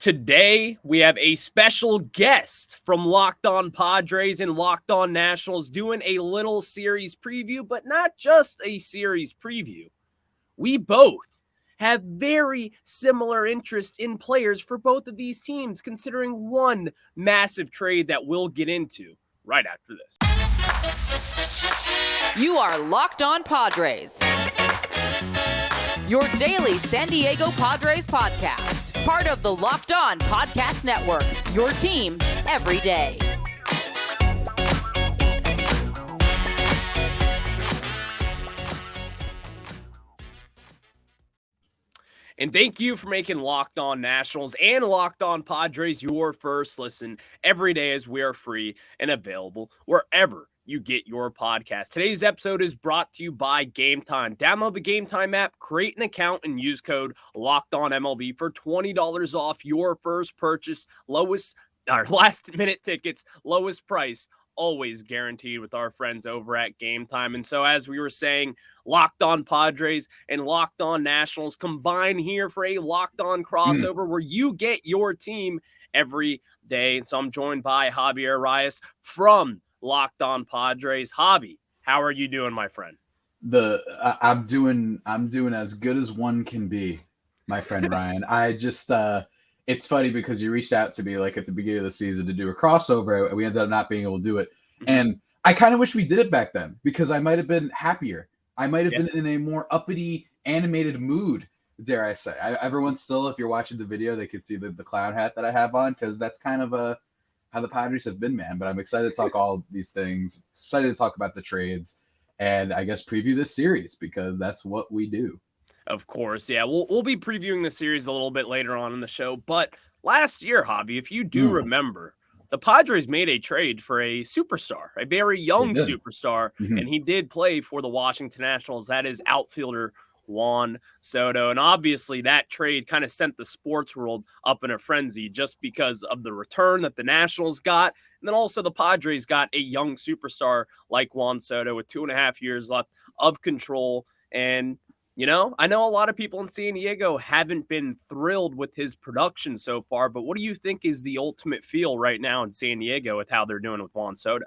Today, we have a special guest from Locked On Padres and Locked On Nationals doing a little series preview, but not just a series preview. We both have very similar interest in players for both of these teams, considering one massive trade that we'll get into right after this. You are Locked On Padres, your daily San Diego Padres podcast. Part of the Locked On Podcast Network, your team every day. And thank you for making Locked On Nationals and Locked On Padres your first listen every day, as we are free and available wherever you get your podcast. Today's episode is brought to you by Game Time. Download the Game Time app, create an account, and use code LOCKEDONMLB for $20 off your first purchase. Last minute tickets, lowest price, always guaranteed with our friends over at Game Time. And so, as we were saying, Locked On Padres and Locked On Nationals combine here for a Locked On crossover where you get your team every day. And so I'm joined by Javier from Locked On Padres. Javi, how are you doing, my friend? I'm doing as good as one can be, my friend Ryan. I just it's funny because you reached out to me like at the beginning of the season to do a crossover, and we ended up not being able to do it. And I kind of wish we did it back then because I might have been happier. I might have been in a more uppity, animated mood, dare I say. Everyone still, if you're watching the video, they can see the clown hat that I have on because that's kind of how the Padres have been, man. But I'm excited to talk all these things. Excited to talk about the trades and I guess preview this series because that's what we do. Of course, yeah. We'll be previewing the series a little bit later on in the show. But last year, Javi, if you do remember, the Padres made a trade for a superstar, a very young superstar, and he did play for the Washington Nationals. That is outfielder Juan Soto. And obviously that trade kind of sent the sports world up in a frenzy just because of the return that the Nationals got. And then also the Padres got a young superstar like Juan Soto with 2.5 years left of control. And you know, I know a lot of people in San Diego haven't been thrilled with his production so far, but what do you think is the ultimate feel right now in San Diego with how they're doing with Juan Soto?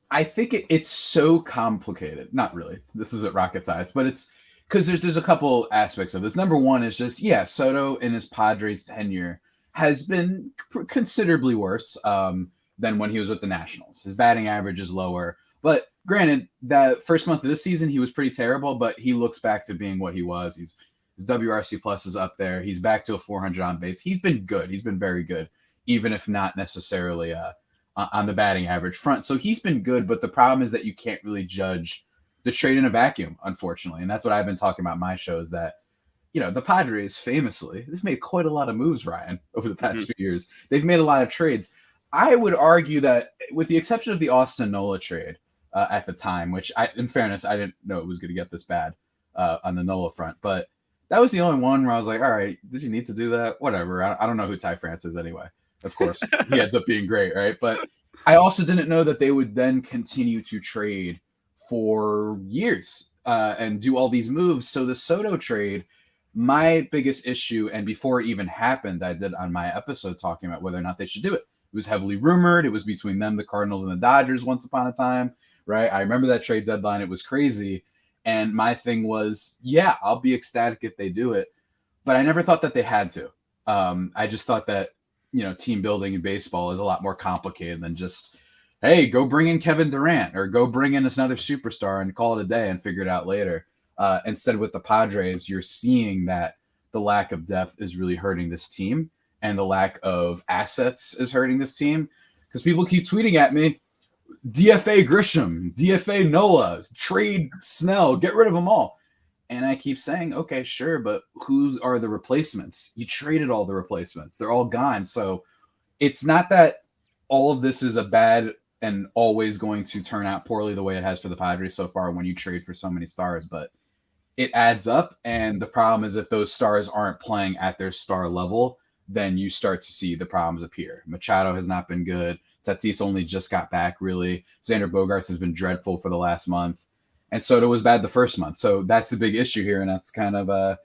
I think it's so complicated. Not really. This isn't rocket science, but it's because there's a couple aspects of this. Number one is just, Soto in his Padres tenure has been considerably worse than when he was with the Nationals. His batting average is lower, but granted, that first month of this season, he was pretty terrible, but he looks back to being what he was. His WRC plus is up there. He's back to a 400 on base. He's been good. He's been very good, even if not necessarily on the batting average front. So he's been good, but the problem is that you can't really judge the trade in a vacuum, unfortunately. And that's what I've been talking about in my shows that, the Padres famously, they've made quite a lot of moves, Ryan, over the past few years. They've made a lot of trades. I would argue that with the exception of the Austin Nola trade, at the time, which in fairness, I didn't know it was going to get this bad on the Nola front, but that was the only one where I was like, all right, did you need to do that? Whatever. I don't know who Ty France is anyway. Of course, he ends up being great, right? But I also didn't know that they would then continue to trade for years and do all these moves. So the Soto trade, my biggest issue, and before it even happened, I did on my episode talking about whether or not they should do it. It was heavily rumored. It was between them, the Cardinals, and the Dodgers once upon a time. Right. I remember that trade deadline. It was crazy. And my thing was, I'll be ecstatic if they do it. But I never thought that they had to. I just thought that, team building in baseball is a lot more complicated than just, hey, go bring in Kevin Durant or go bring in another superstar and call it a day and figure it out later. Instead, with the Padres, you're seeing that the lack of depth is really hurting this team and the lack of assets is hurting this team because people keep tweeting at me, DFA Grisham, DFA Nola, trade Snell, get rid of them all. And I keep saying, okay, sure, but who are the replacements? You traded all the replacements. They're all gone. So it's not that all of this is a bad and always going to turn out poorly the way it has for the Padres so far when you trade for so many stars, but it adds up. And the problem is if those stars aren't playing at their star level, then you start to see the problems appear. Machado has not been good. Tatis only just got back, really. Xander Bogaerts has been dreadful for the last month. And Soto was bad the first month. So that's the big issue here. And that's kind of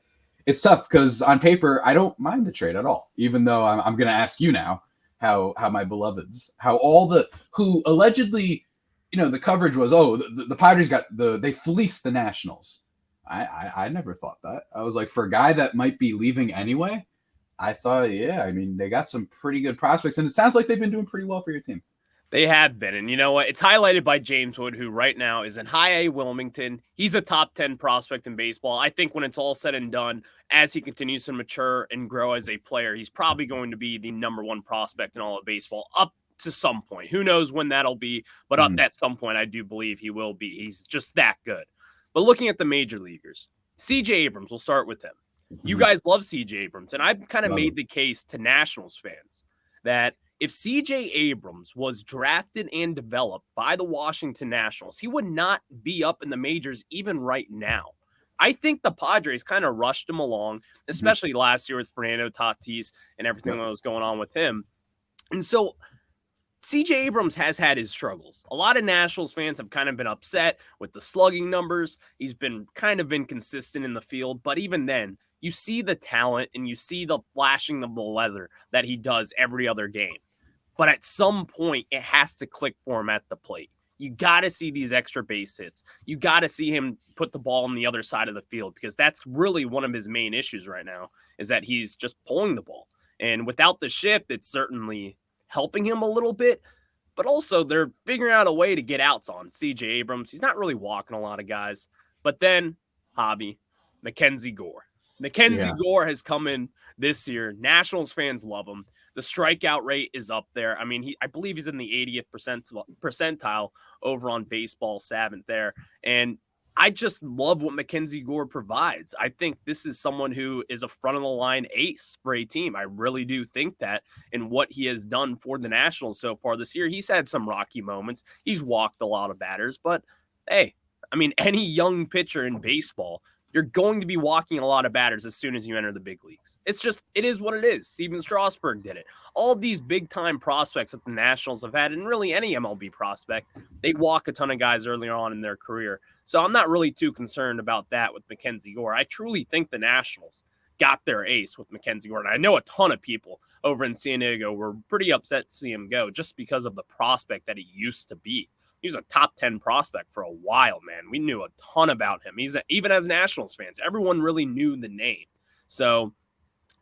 it's tough because on paper, I don't mind the trade at all, even though I'm going to ask you now how my beloveds, how all the, who allegedly, the coverage was, the Padres they fleeced the Nationals. I never thought that. I was like, for a guy that might be leaving anyway, I thought, they got some pretty good prospects, and it sounds like they've been doing pretty well for your team. They have been. And you know what? It's highlighted by James Wood, who right now is in high A Wilmington. He's a top 10 prospect in baseball. I think when it's all said and done, as he continues to mature and grow as a player, he's probably going to be the number one prospect in all of baseball up to some point. Who knows when that'll be, but up at some point, I do believe he will be. He's just that good. But looking at the major leaguers, CJ Abrams, we'll start with him. You guys love CJ Abrams, and I've kind of made the case to Nationals fans that if CJ Abrams was drafted and developed by the Washington Nationals, he would not be up in the majors even right now. I think the Padres kind of rushed him along, especially last year with Fernando Tatis and everything that was going on with him. And so CJ Abrams has had his struggles. A lot of Nationals fans have kind of been upset with the slugging numbers. He's been kind of inconsistent in the field, but even then, you see the talent and you see the flashing of the leather that he does every other game. But at some point, it has to click for him at the plate. You got to see these extra base hits. You got to see him put the ball on the other side of the field, because that's really one of his main issues right now, is that he's just pulling the ball. And without the shift, it's certainly helping him a little bit. But also, they're figuring out a way to get outs on CJ Abrams. He's not really walking a lot of guys. But then, Javi, MacKenzie Gore. MacKenzie Gore has come in this year. Nationals fans love him. The strikeout rate is up there. I mean, I believe he's in the 80th percentile over on Baseball Savant there. And I just love what MacKenzie Gore provides. I think this is someone who is a front-of-the-line ace for a team. I really do think that in what he has done for the Nationals so far this year. He's had some rocky moments. He's walked a lot of batters. But, hey, I mean, any young pitcher in baseball, you're going to be walking a lot of batters as soon as you enter the big leagues. It is what it is. Steven Strasburg did it. All of these big-time prospects that the Nationals have had, and really any MLB prospect, they walk a ton of guys earlier on in their career. So I'm not really too concerned about that with MacKenzie Gore. I truly think the Nationals got their ace with MacKenzie Gore. And I know a ton of people over in San Diego were pretty upset to see him go just because of the prospect that he used to be. He was a top 10 prospect for a while, man. We knew a ton about him. Even as Nationals fans, everyone really knew the name. So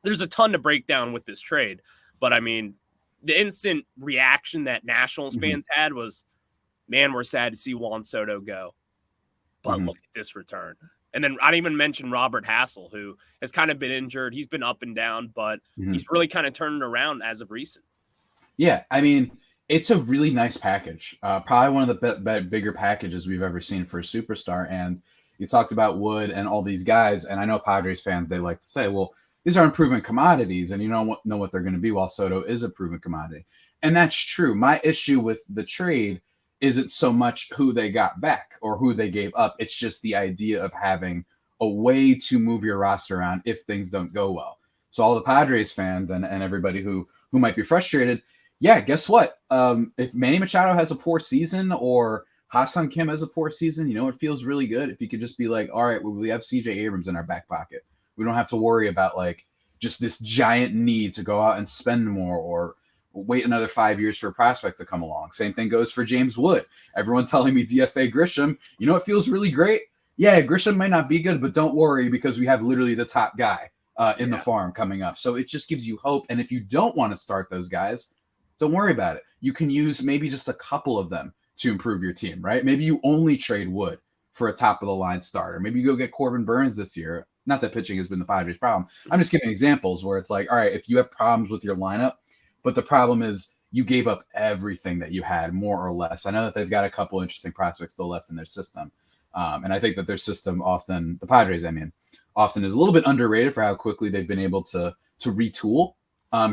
there's a ton to break down with this trade. But, I mean, the instant reaction that Nationals fans had was, man, we're sad to see Juan Soto go. But look at this return. And then I didn't even mention Robert Hassel, who has kind of been injured. He's been up and down, but he's really kind of turned it around as of recent. Yeah, I mean, it's a really nice package. Probably one of the bigger packages we've ever seen for a superstar. And you talked about Wood and all these guys. And I know Padres fans, they like to say, well, these are proven commodities and you don't know what they're going to be, while Soto is a proven commodity. And that's true. My issue with the trade isn't so much who they got back or who they gave up. It's just the idea of having a way to move your roster around if things don't go well. So all the Padres fans and everybody who might be frustrated, yeah, guess what? If Manny Machado has a poor season or Ha-Seong Kim has a poor season, it feels really good if you could just be like, all right, well, we have CJ Abrams in our back pocket. We don't have to worry about like just this giant need to go out and spend more or wait another 5 years for a prospect to come along. Same thing goes for James Wood. Everyone telling me DFA Grisham, it feels really great. Yeah, Grisham might not be good, but don't worry because we have literally the top guy in the farm coming up. So it just gives you hope. And if you don't want to start those guys, don't worry about it. You can use maybe just a couple of them to improve your team, right? Maybe you only trade Wood for a top-of-the-line starter. Maybe you go get Corbin Burns this year. Not that pitching has been the Padres' problem. I'm just giving examples where it's like, all right, if you have problems with your lineup, but the problem is you gave up everything that you had, more or less. I know that they've got a couple interesting prospects still left in their system. And I think that their system often, the Padres, often is a little bit underrated for how quickly they've been able to retool,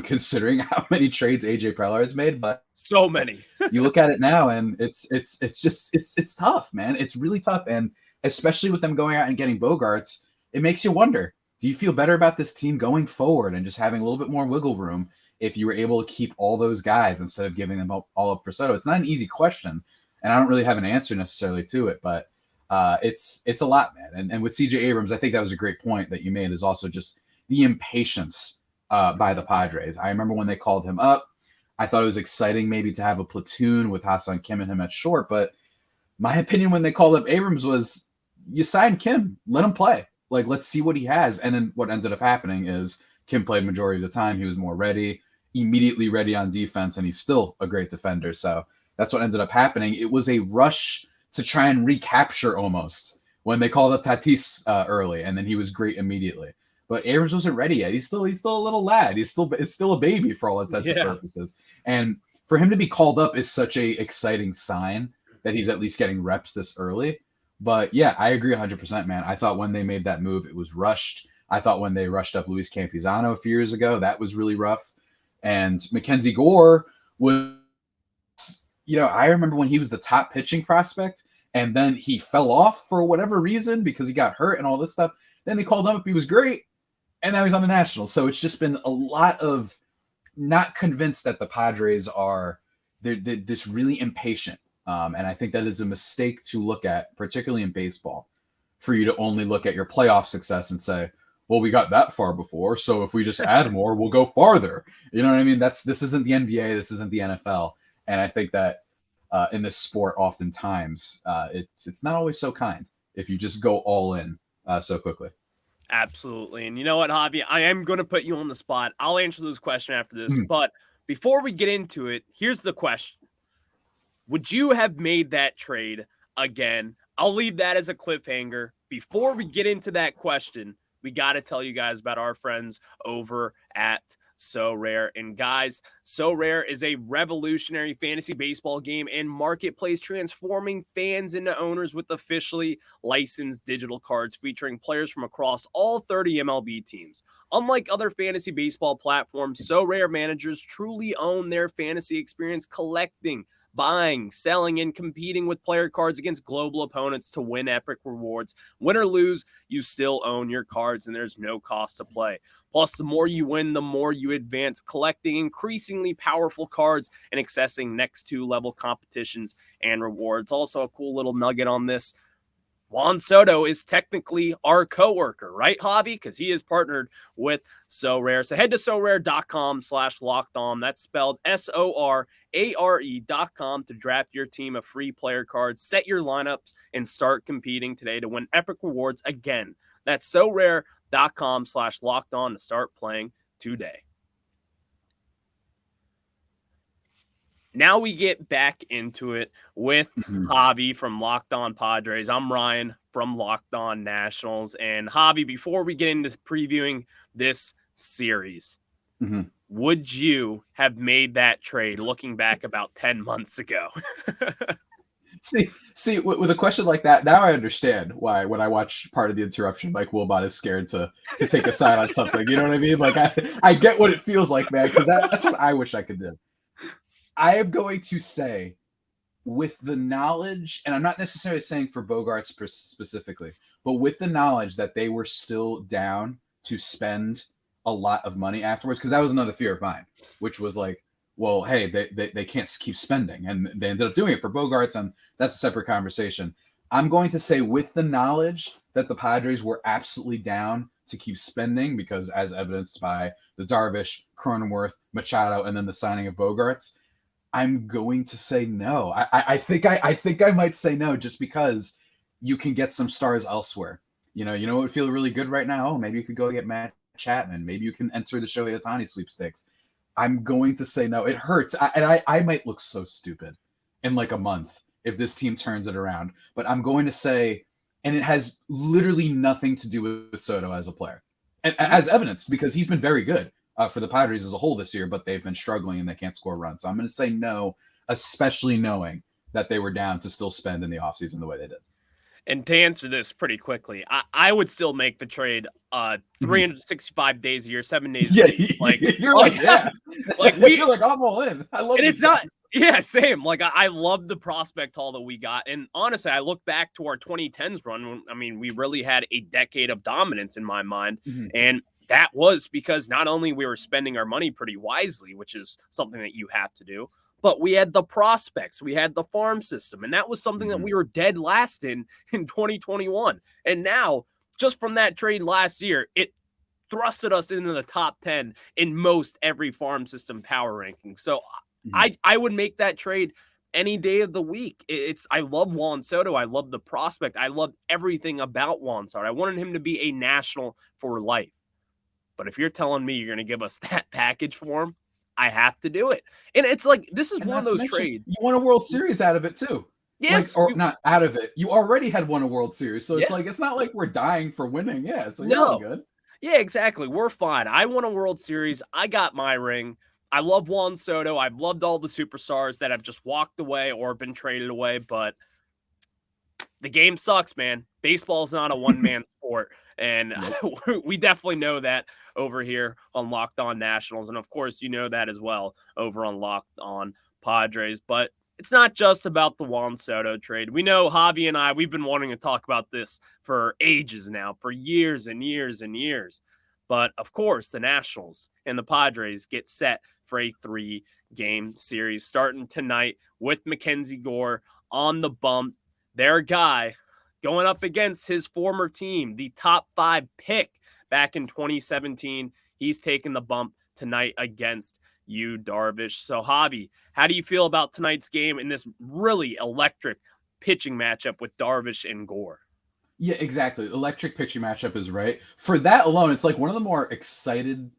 considering how many trades AJ Preller has made. But so many. You look at it now and it's tough, man. It's really tough. And especially with them going out and getting Bogarts, it makes you wonder, do you feel better about this team going forward and just having a little bit more wiggle room if you were able to keep all those guys instead of giving them all up for Soto? It's not an easy question, and I don't really have an answer necessarily to it, but it's a lot, man. And with CJ Abrams, I think that was a great point that you made, is also just the impatience by the Padres. I remember when they called him up, I thought it was exciting maybe to have a platoon with Ha-Seong Kim and him at short, but my opinion when they called up Abrams was, you sign Kim, let him play. Like, let's see what he has. And then what ended up happening is Kim played majority of the time. He was more ready, immediately ready on defense, and he's still a great defender. So that's what ended up happening. It was a rush to try and recapture almost when they called up Tatis early, and then he was great immediately. But Abrams wasn't ready yet. He's still a little lad. It's still a baby for all intents and purposes. And for him to be called up is such a exciting sign that he's at least getting reps this early. But yeah, I agree 100%, man. I thought when they made that move, it was rushed. I thought when they rushed up Luis Campusano a few years ago, that was really rough. And MacKenzie Gore was, I remember when he was the top pitching prospect, and then he fell off for whatever reason because he got hurt and all this stuff. Then they called him up. He was great. And now he's on the Nationals. So it's just been a lot of not convinced that the Padres they're this really impatient. And I think that is a mistake to look at, particularly in baseball, for you to only look at your playoff success and say, well, we got that far before, so if we just add more, we'll go farther. You know what I mean? This isn't the NBA, this isn't the NFL. And I think that in this sport, oftentimes, it's not always so kind if you just go all in so quickly. Absolutely. And you know what, Javi? I am going to put you on the spot. I'll answer this question after this. But before we get into it, here's the question. Would you have made that trade again? I'll leave that as a cliffhanger. Before we get into that question, we got to tell you guys about our friends over at So Rare. And guys, So Rare is a revolutionary fantasy baseball game and marketplace transforming fans into owners with officially licensed digital cards featuring players from across all 30 MLB teams. Unlike other fantasy baseball platforms, So Rare managers truly own their fantasy experience, collecting, buying, selling, and competing with player cards against global opponents to win epic rewards. Win or lose, you still own your cards, and there's no cost to play. Plus, the more you win, the more you advance, collecting increasingly powerful cards and accessing next to level competitions and rewards. Also, a cool little nugget on this. Juan Soto is technically our coworker, right, Javi? Because he is partnered with So Rare. So head to sorare.com/lockedon. That's spelled SORARE.com to draft your team of free player cards, set your lineups, and start competing today to win epic rewards again. That's sorare.com/lockedon to start playing today. Now we get back into it with Javi from Locked On Padres. I'm Ryan from Locked On Nationals. And Javi, before we get into previewing this series, would you have made that trade looking back about 10 months ago? See, with a question like that, now I understand why when I watch Part of the Interruption, Mike Wilbot is scared to take a side on something. You know what I mean? Like, I get what it feels like, man, because that's what I wish I could do. I am going to say, with the knowledge, and I'm not necessarily saying for Bogaerts specifically, but with the knowledge that they were still down to spend a lot of money afterwards, because that was another fear of mine, which was like, well, hey, they can't keep spending, and they ended up doing it for Bogaerts, and that's a separate conversation. I'm going to say, with the knowledge that the Padres were absolutely down to keep spending, because as evidenced by the Darvish, Cronenworth, Machado, and then the signing of Bogaerts, I'm going to say no. I think I might say no, just because you can get some stars elsewhere. You know what would feel really good right now? Oh, maybe you could go get Matt Chapman. Maybe you can enter the Shohei Ohtani sweepstakes. I'm going to say no. It hurts. I might look so stupid in like a month if this team turns it around. But I'm going to say, and it has literally nothing to do with Soto as a player. And as evidenced, because he's been very good for the Padres as a whole this year, but they've been struggling and they can't score runs. So I'm going to say no, especially knowing that they were down to still spend in the offseason the way they did. And to answer this pretty quickly, I would still make the trade 365 days a year, 7 days a week. Like, you're like, yeah. Like you're like, I'm all in. I love it. And it's not, yeah, same. Like, I love the prospect haul that we got. And honestly, I look back to our 2010s run. I mean, we really had a decade of dominance in my mind. And that was because not only we were spending our money pretty wisely, which is something that you have to do, But we had the prospects, we had the farm system, and that was something that we were dead last in 2021. And now, just from that trade last year, it thrusted us into the top 10 in most every farm system power ranking. So I would make that trade any day of the week. I love Juan Soto. I love the prospect. I love everything about Juan Soto. I wanted him to be a national for life. But if you're telling me you're going to give us that package for him, I have to do it. And it's like, this is one of those trades. You won a World Series out of it too. Yes. Like, or not out of it. You already had won a World Series. So it's like, it's not like we're dying for winning. Yeah. So you're all good. Yeah, exactly. We're fine. I won a World Series. I got my ring. I love Juan Soto. I've loved all the superstars that have just walked away or been traded away, but the game sucks, man. Baseball is not a one-man sport, and we definitely know that over here on Locked On Nationals, and of course, you know that as well over on Locked On Padres, but it's not just about the Juan Soto trade. We know Javi and we've been wanting to talk about this for ages now, for years and years and years. But of course, the Nationals and the Padres get set for a 3-game series starting tonight with MacKenzie Gore on the bump. Their guy going up against his former team, the top 5 pick back in 2017. He's taking the bump tonight against Yu Darvish. So, Javi, how do you feel about tonight's game in this really electric pitching matchup with Darvish and Gore? Yeah, exactly. Electric pitching matchup is right. For that alone, it's like one of the more excited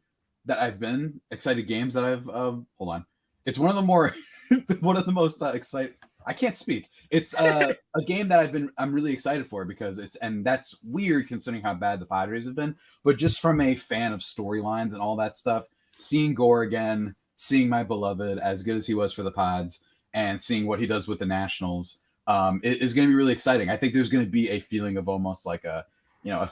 games that I've hold on. It's one of the more one of the most excited. I can't speak. It's a game that I'm really excited for because and that's weird considering how bad the Padres have been, but just from a fan of storylines and all that stuff, seeing Gore again, seeing my beloved as good as he was for the Pods, and seeing what he does with the Nationals, it is going to be really exciting. I think there's going to be a feeling of almost like a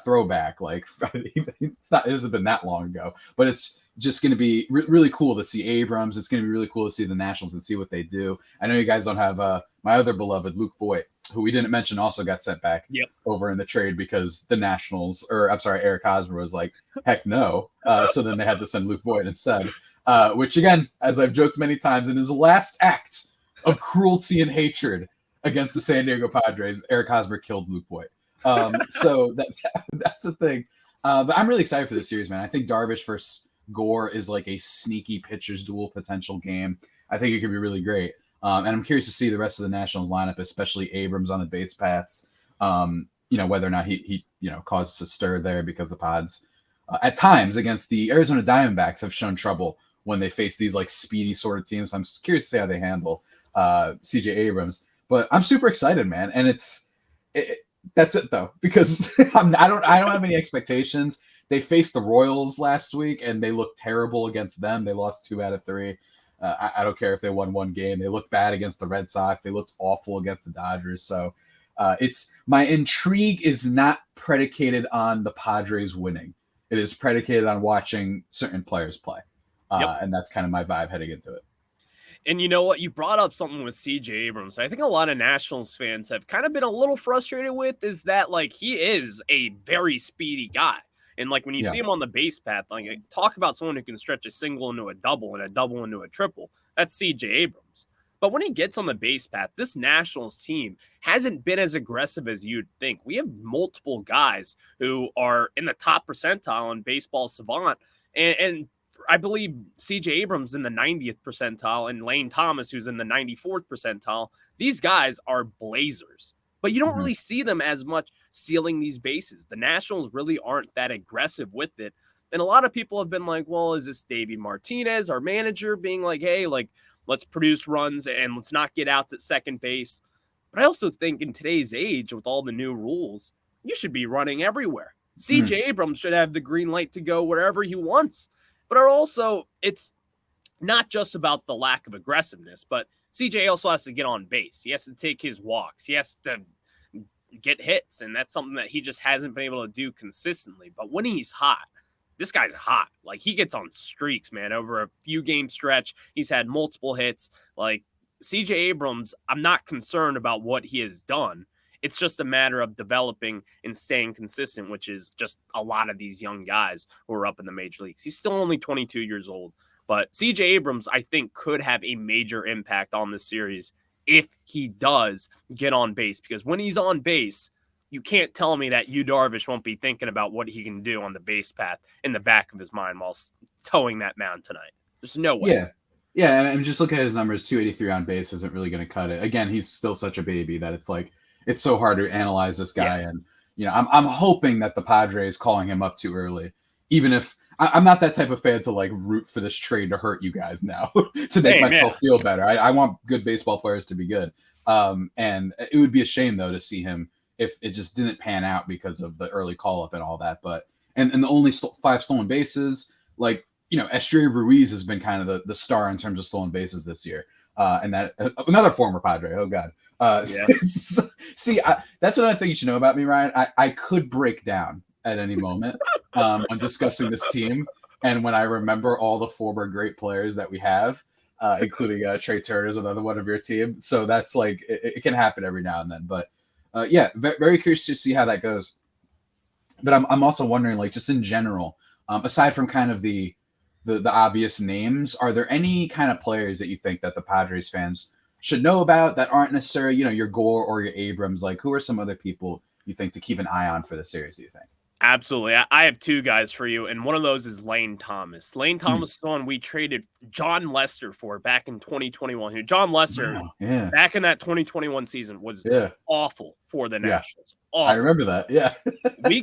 throwback. Like it hasn't been that long ago, but it's just going to be really cool to see Abrams. It's going to be really cool to see the Nationals and see what they do. I know you guys don't have my other beloved Luke Voit, who we didn't mention, also got sent back over in the trade because the Nationals, Eric Hosmer was like, heck no. So then they had to send Luke Voit instead, which again, as I've joked many times, in his last act of cruelty and hatred against the San Diego Padres, Eric Hosmer killed Luke Voit. So that's the thing. But I'm really excited for this series, man. I think Darvish versus Gore is like a sneaky pitcher's duel potential game. I think it could be really great. And I'm curious to see the rest of the Nationals lineup, especially Abrams on the base paths. Whether or not he causes a stir there, because the Pods at times against the Arizona Diamondbacks have shown trouble when they face these like speedy sort of teams. I'm curious to see how they handle CJ Abrams. But I'm super excited, man. And that's it though, because I don't have any expectations. They faced the Royals last week and they looked terrible against them. They lost 2 out of 3. I don't care if they won 1 game. They looked bad against the Red Sox. They looked awful against the Dodgers. So it's my intrigue is not predicated on the Padres winning. It is predicated on watching certain players play. And that's kind of my vibe heading into it. And you know what? You brought up something with CJ Abrams. I think a lot of Nationals fans have kind of been a little frustrated with is that, like, he is a very speedy guy. And, like, when you see him on the base path, like, talk about someone who can stretch a single into a double and a double into a triple. That's CJ Abrams. But when he gets on the base path, this Nationals team hasn't been as aggressive as you'd think. We have multiple guys who are in the top percentile in Baseball Savant. And I believe CJ Abrams in the 90th percentile and Lane Thomas, who's in the 94th percentile. These guys are blazers, but you don't really see them as much stealing these bases. The Nationals really aren't that aggressive with it. And a lot of people have been like, well, is this Davey Martinez, our manager, being like, hey, like, let's produce runs and let's not get out at second base. But I also think in today's age, with all the new rules, you should be running everywhere. CJ Abrams should have the green light to go wherever he wants. But also, it's not just about the lack of aggressiveness, but CJ also has to get on base. He has to take his walks. He has to get hits, and that's something that he just hasn't been able to do consistently. But when he's hot, this guy's hot. Like, he gets on streaks, man. Over a few game stretch, he's had multiple hits. Like, CJ Abrams, I'm not concerned about what he has done. It's just a matter of developing and staying consistent, which is just a lot of these young guys who are up in the major leagues. He's still only 22 years old, But CJ Abrams, I think, could have a major impact on the series if he does get on base, because when he's on base, you can't tell me that Yu Darvish won't be thinking about what he can do on the base path in the back of his mind while towing that mound tonight. There's no way. Yeah. Yeah, and just look at his numbers. 283 on base isn't really going to cut it. Again, he's still such a baby that it's like it's so hard to analyze this guy. Yeah. And I'm hoping that the Padres calling him up too early, even if I'm not that type of fan to like root for this trade to hurt you guys now to make myself feel better. I want good baseball players to be good. And it would be a shame though to see him if it just didn't pan out because of the early call up and all that. But and the only 5 stolen bases, like. Estrella Ruiz has been kind of the star in terms of stolen bases this year. And that another former Padre. Oh, God. See, that's another thing you should know about me, Ryan. I could break down at any moment when discussing this team. And when I remember all the former great players that we have, including Trey Turner's another one of your team. So that's like, it can happen every now and then. But very curious to see how that goes. But I'm also wondering, like, just in general, aside from kind of the obvious names, are there any kind of players that you think that the Padres fans should know about that aren't necessarily, your Gore or your Abrams? Like, who are some other people you think to keep an eye on for the series, do you think? Absolutely. I have 2 guys for you, and one of those is Lane Thomas. Lane Thomas is the one we traded John Lester for back in 2021. John Lester, back in that 2021 season, was awful for the Nationals. Awful. I remember that, we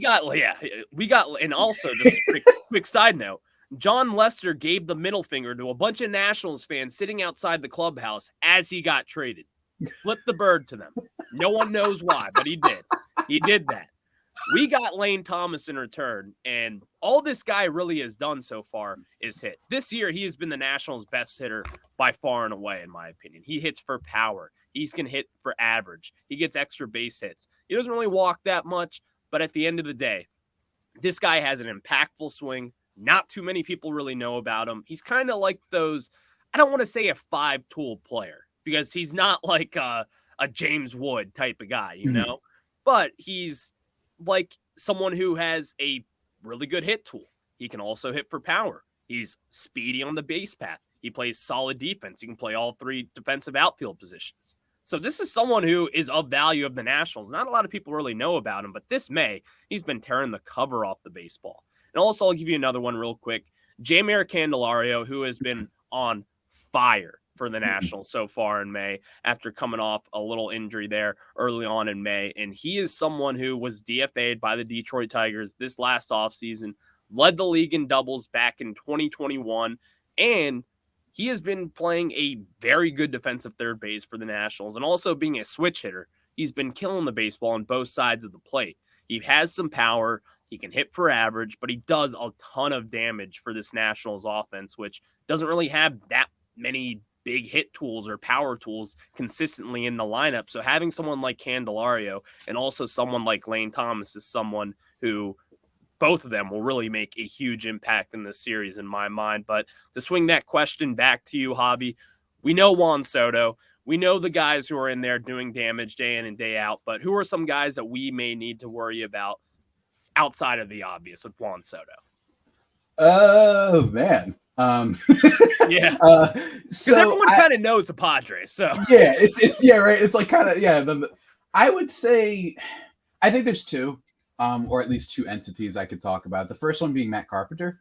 got, and also, just a quick side note, John Lester gave the middle finger to a bunch of Nationals fans sitting outside the clubhouse as he got traded. Flipped the bird to them. No one knows why, but he did. He did that. We got Lane Thomas in return, and all this guy really has done so far is hit. This year, he has been the Nationals' best hitter by far and away, in my opinion. He hits for power. He can hit for average. He gets extra base hits. He doesn't really walk that much, but at the end of the day, this guy has an impactful swing. Not too many people really know about him. He's kind of like those, I don't want to say a 5-tool player, because he's not like a James Wood type of guy, know? But he's like someone who has a really good hit tool. He can also hit for power. He's speedy on the base path. He plays solid defense. He can play all 3 defensive outfield positions. So this is someone who is of value of the Nationals. Not a lot of people really know about him, but this May, he's been tearing the cover off the baseball. And also, I'll give you another one real quick. Jeimer Candelario, who has been on fire for the Nationals so far in May after coming off a little injury there early on in May. And he is someone who was DFA'd by the Detroit Tigers this last offseason, led the league in doubles back in 2021, and he has been playing a very good defensive third base for the Nationals, and also being a switch hitter. He's been killing the baseball on both sides of the plate. He has some power. He can hit for average, but he does a ton of damage for this Nationals offense, which doesn't really have that many big hit tools or power tools consistently in the lineup. So having someone like Candelario and also someone like Lane Thomas is someone who, both of them will really make a huge impact in this series in my mind. But to swing that question back to you, Javi, we know Juan Soto. We know the guys who are in there doing damage day in and day out, but who are some guys that we may need to worry about outside of the obvious with Juan Soto? Oh, man. Yeah. Because everyone kind of knows the Padres. So yeah, it's right. It's like kind of, I would say, I think there's 2, or at least 2 entities I could talk about. The first one being Matt Carpenter.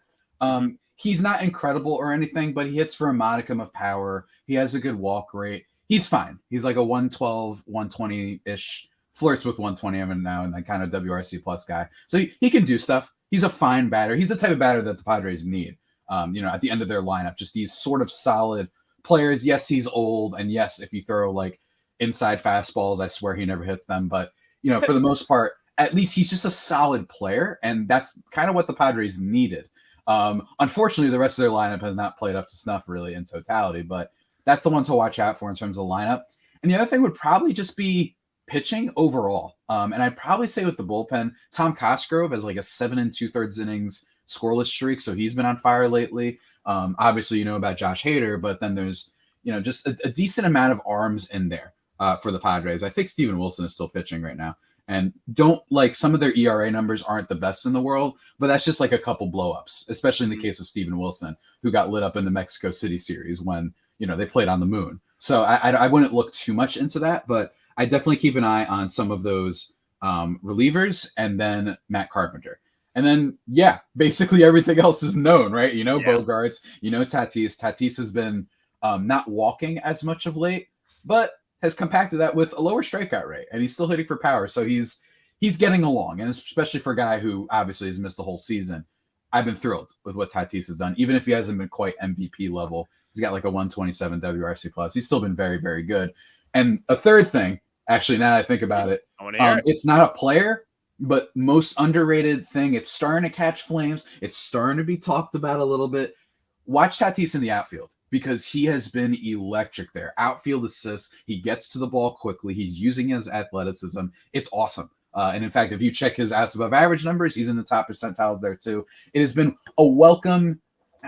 He's not incredible or anything, but he hits for a modicum of power. He has a good walk rate. He's fine. He's like a 112, 120-ish, flirts with 120 every now and then, kind of WRC plus guy. So he can do stuff. He's a fine batter. He's the type of batter that the Padres need, at the end of their lineup. Just these sort of solid players. Yes, he's old. And yes, if you throw like inside fastballs, I swear he never hits them. But, for the most part, at least he's just a solid player. And that's kind of what the Padres needed. Unfortunately, the rest of their lineup has not played up to snuff really in totality, but that's the one to watch out for in terms of lineup. And the other thing would probably just be pitching overall. And I'd probably say with the bullpen, Tom Cosgrove has like a 7 2/3 innings scoreless streak. So he's been on fire lately. Obviously, about Josh Hader, but then there's, just a decent amount of arms in there for the Padres. I think Steven Wilson is still pitching right now. And don't like some of their ERA numbers aren't the best in the world, but that's just like a couple blowups, especially in the case of Steven Wilson, who got lit up in the Mexico City series when, they played on the moon. So I wouldn't look too much into that, but I definitely keep an eye on some of those relievers and then Matt Carpenter. And then, basically everything else is known, right? Bogarts, Tatis. Tatis has been not walking as much of late, but has compacted that with a lower strikeout rate, and he's still hitting for power. So he's getting along, and especially for a guy who obviously has missed the whole season, I've been thrilled with what Tatis has done. Even if he hasn't been quite MVP level, he's got like a 127 WRC plus. He's still been very, very good. And a third thing, actually, now that I think about it, it's not a player, but most underrated thing. It's starting to catch flames. It's starting to be talked about a little bit. Watch Tatis in the outfield, because he has been electric there. Outfield assists. He gets to the ball quickly. He's using his athleticism. It's awesome. And in fact, if you check his outs above average numbers, he's in the top percentiles there too. It has been a welcome,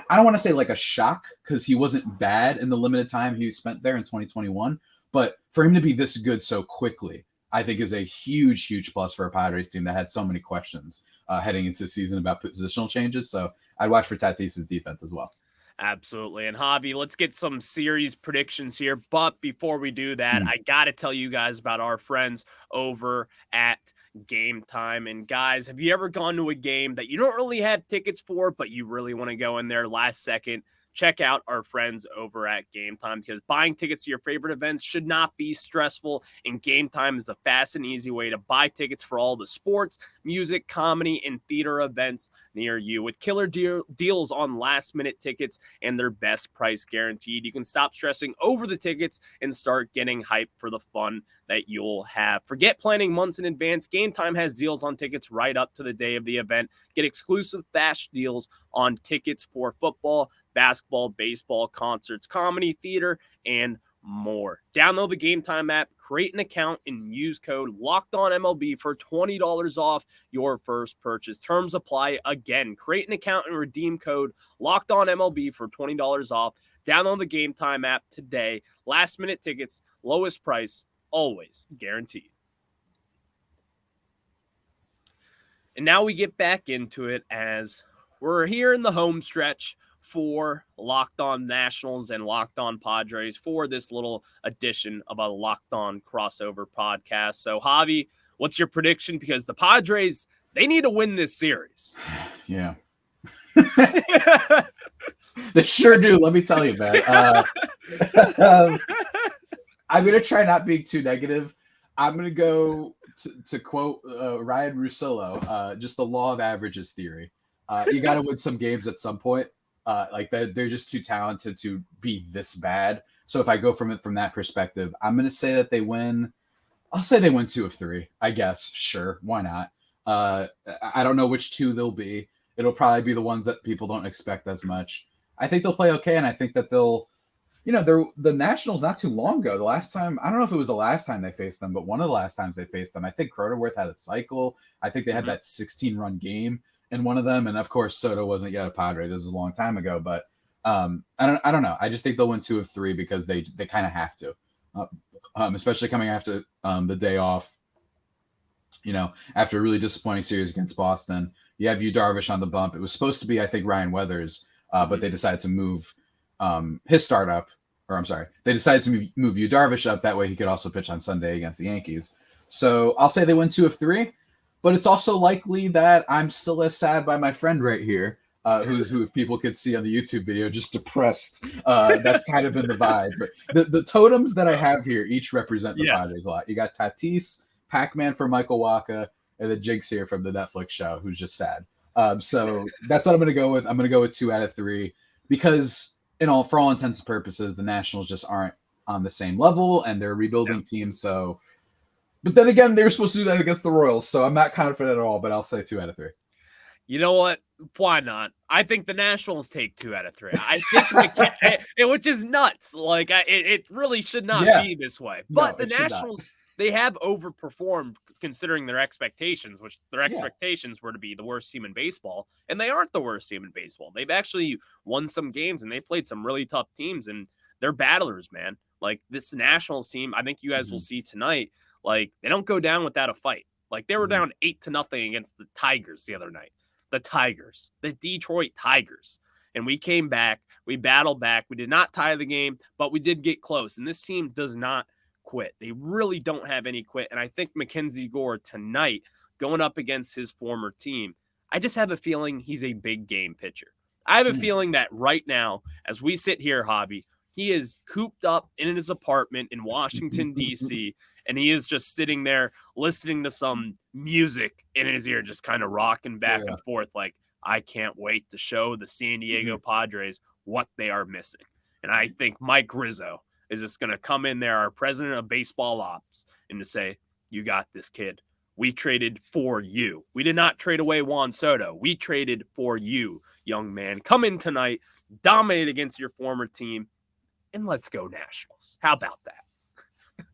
I don't want to say like a shock, because he wasn't bad in the limited time he spent there in 2021. But for him to be this good so quickly, I think is a huge, huge plus for a Padres team that had so many questions heading into the season about positional changes. So I'd watch for Tatis's defense as well. Absolutely. And Javi, let's get some series predictions here. But before we do that, I got to tell you guys about our friends over at Game Time. And guys, have you ever gone to a game that you don't really have tickets for, but you really want to go in there last second? Check out our friends over at Game Time, because buying tickets to your favorite events should not be stressful, and Game Time is a fast and easy way to buy tickets for all the sports, music, comedy, and theater events near you. With killer deals on last-minute tickets and their best price guaranteed, you can stop stressing over the tickets and start getting hyped for the fun that you'll have. Forget planning months in advance. Game Time has deals on tickets right up to the day of the event. Get exclusive flash deals on tickets for football, basketball, baseball, concerts, comedy, theater, and more. Download the Game Time app, create an account, and use code LOCKEDONMLB for $20 off your first purchase. Terms apply. Again, create an account and redeem code LOCKEDONMLB for $20 off. Download the Game Time app today. Last minute tickets, lowest price, always guaranteed. And now we get back into it, as we're here in the home stretch for Locked On Nationals and Locked On Padres for this little edition of a Locked On crossover podcast. So, Javi, what's your prediction? Because the Padres, they need to win this series. Yeah. They sure do. Let me tell you, man. I'm going to try not being too negative. I'm going to go to quote Ryan Russillo, just the law of averages theory. You got to win some games at some point. Like they're just too talented to be this bad. So if I go from that perspective, I'm going to say that they win. I'll say they win 2 of 3, I guess. Sure. Why not? I don't know which 2 they'll be. It'll probably be the ones that people don't expect as much. I think they'll play okay. And I think that they'll, the Nationals not too long ago, the last time, I don't know if it was the last time they faced them, but one of the last times they faced them, I think Cronenworth had a cycle. I think they had that 16-run game in one of them. And of course, Soto wasn't yet a Padre. This is a long time ago, but I don't know. I just think they'll win 2 of 3 because they kind of have to, especially coming after the day off, after a really disappointing series against Boston. You have Yu Darvish on the bump. It was supposed to be, I think, Ryan Weathers, but they decided to move his startup, or I'm sorry, they decided to move Yu Darvish up. That way he could also pitch on Sunday against the Yankees. So I'll say they win 2 of 3. But it's also likely that I'm still as sad by my friend right here, who if people could see on the YouTube video, just depressed. That's kind of been the vibe. But the totems that I have here each represent the Padres a lot. You got Tatis, Pac-Man for Michael Wacha, and the Jinx here from the Netflix show, who's just sad. So that's what I'm going to go with. I'm going to go with 2 out of 3 because, for all intents and purposes, the Nationals just aren't on the same level, and they're a rebuilding team. So. But then again, they were supposed to do that against the Royals, so I'm not confident at all, but I'll say 2 out of 3. You know what? Why not? I think the Nationals take 2 out of 3. I think which is nuts. Like, it really should not be this way. But the Nationals, they have overperformed considering their expectations, which their expectations were to be the worst team in baseball, and they aren't the worst team in baseball. They've actually won some games, and they played some really tough teams, and they're battlers, man. Like, this Nationals team, I think you guys will see tonight, like, they don't go down without a fight. Like they were down 8-0 against the Tigers the other night. The Detroit Tigers. And we came back. We battled back. We did not tie the game, but we did get close. And this team does not quit. They really don't have any quit. And I think MacKenzie Gore tonight, going up against his former team, I just have a feeling he's a big game pitcher. I have a feeling that right now, as we sit here, Javi, he is cooped up in his apartment in Washington, D.C., and he is just sitting there listening to some music in his ear, just kind of rocking back and forth like, I can't wait to show the San Diego Padres what they are missing. And I think Mike Rizzo is just going to come in there, our president of baseball ops, and to say, you got this, kid. We traded for you. We did not trade away Juan Soto. We traded for you, young man. Come in tonight, dominate against your former team, and let's go Nationals. How about that?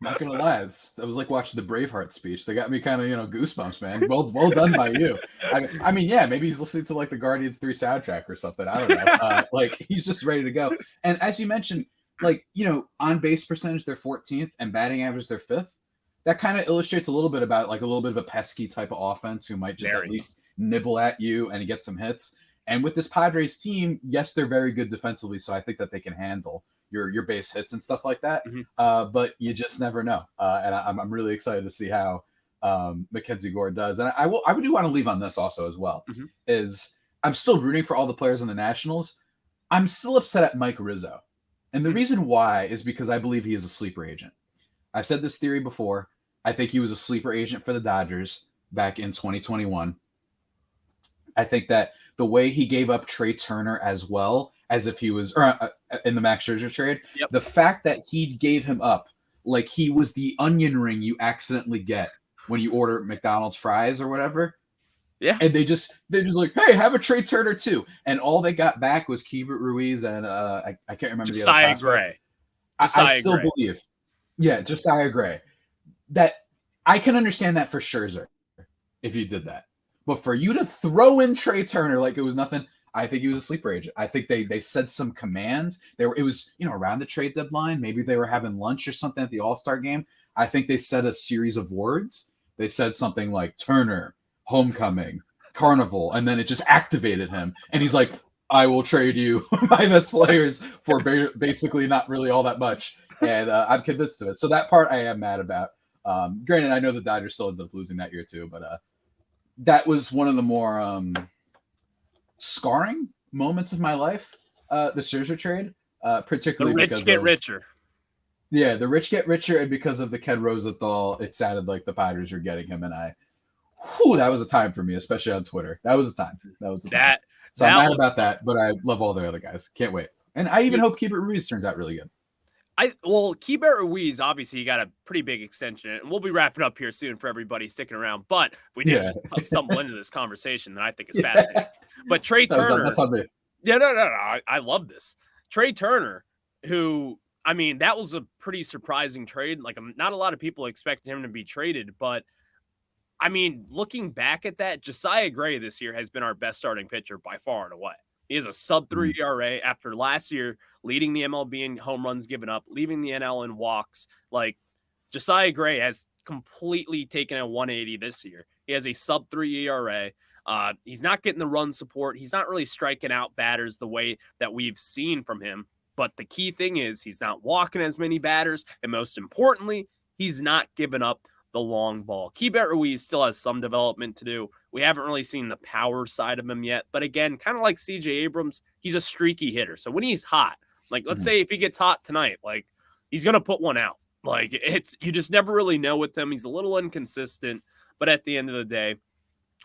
Not gonna lie, that was like watching the Braveheart speech. They got me kind of, goosebumps, man. Well done by you. I mean, yeah, maybe he's listening to like the Guardians 3 soundtrack or something. I don't know. Like he's just ready to go. And as you mentioned, like on base percentage they're 14th and batting average they're 5th. That kind of illustrates a little bit about like a little bit of a pesky type of offense who might just at least nibble at you and get some hits. And with this Padres team, yes, they're very good defensively, so I think that they can handle your base hits and stuff like that. But you just never know. And I'm really excited to see how MacKenzie Gore does. And I do want to leave on this also as well, is I'm still rooting for all the players in the Nationals. I'm still upset at Mike Rizzo. And the reason why is because I believe he is a sleeper agent. I've said this theory before. I think he was a sleeper agent for the Dodgers back in 2021. I think that the way he gave up Trey Turner as well, as if he was in the Max Scherzer trade, the fact that he gave him up like he was the onion ring you accidentally get when you order McDonald's fries or whatever. Yeah. And they just like, hey, have a Trey Turner too. And all they got back was Keibert Ruiz and I can't remember the other prospect. Gray. I still believe. Yeah, Josiah Gray. That I can understand that for Scherzer if you did that. But for you to throw in Trey Turner like it was nothing, I think he was a sleeper agent. I think they said some command. It was around the trade deadline. Maybe they were having lunch or something at the All-Star game. I think they said a series of words. They said something like Turner, homecoming, carnival, and then it just activated him. And he's like, I will trade you my best players for basically not really all that much. And I'm convinced of it. So that part I am mad about. Granted, I know the Dodgers still ended up losing that year too, but that was one of the more scarring moments of my life, the Scherzer trade, particularly because the rich get richer. Yeah, the rich get richer, and because of the Ken Rosenthal, it sounded like the Padres were getting him, and that was a time for me, especially on Twitter. That was a time. So I'm mad about that, but I love all the other guys. Can't wait. And I even hope Keibert Ruiz turns out really good. Keibert Ruiz, obviously, he got a pretty big extension, and we'll be wrapping up here soon for everybody sticking around. But if we did stumble into this conversation, then I think it's fascinating. But Trey Turner, that's on me. Yeah, no, I love this. Trey Turner, who, I mean, that was a pretty surprising trade. Like, not a lot of people expected him to be traded, but I mean, looking back at that, Josiah Gray this year has been our best starting pitcher by far and away. He has a sub-3 ERA after last year leading the MLB in home runs given up, leaving the NL in walks. Like, Josiah Gray has completely taken a 180 this year. He has a sub-3 ERA. He's not getting the run support. He's not really striking out batters the way that we've seen from him. But the key thing is he's not walking as many batters. And most importantly, he's not giving up the long ball. Keibert Ruiz still has some development to do. We haven't really seen the power side of him yet. But again, kind of like CJ Abrams, he's a streaky hitter. So when he's hot, like let's say if he gets hot tonight, like he's going to put one out. Like you just never really know with him. He's a little inconsistent. But at the end of the day,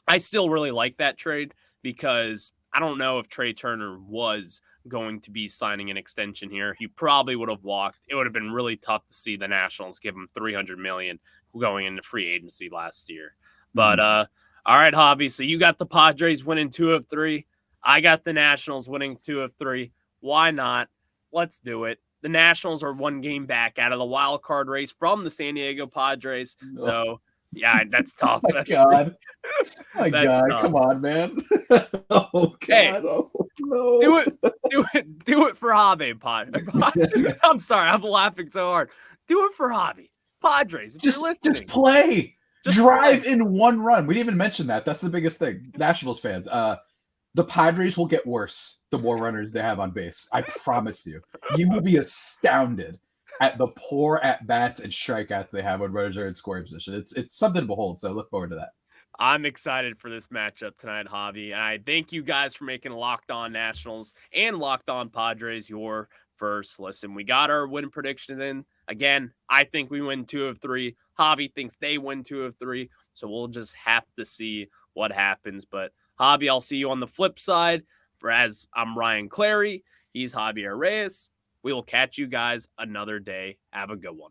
I still really like that trade because I don't know if Trey Turner was going to be signing an extension here. He probably would have walked. It would have been really tough to see the Nationals give him $300 million going into free agency last year. But all right, Javi. So you got the Padres winning 2 of 3. I got the Nationals winning 2 of 3. Why not? Let's do it. The Nationals are 1 game back out of the wild card race from the San Diego Padres. So yeah, that's tough. My God. Tough. Come on, man. Oh, God. Hey, oh, no. Do it for Javi, I'm sorry. I'm laughing so hard. Do it for Javi. Padres, if you're listening. Just play. drive in 1 run. We didn't even mention that. That's the biggest thing. Nationals fans. The Padres will get worse the more runners they have on base. I promise you. You will be astounded at the poor at-bats and strikeouts they have when runners are in scoring position. It's something to behold, so look forward to that. I'm excited for this matchup tonight, Javi. And I thank you guys for making Locked On Nationals and Locked On Padres your first listen. We got our win prediction in. Again, I think we win 2 of 3. Javi thinks they win 2 of 3. So we'll just have to see what happens. But Javi, I'll see you on the flip side. As I'm Ryan Clary, he's Javier Reyes. We will catch you guys another day. Have a good one.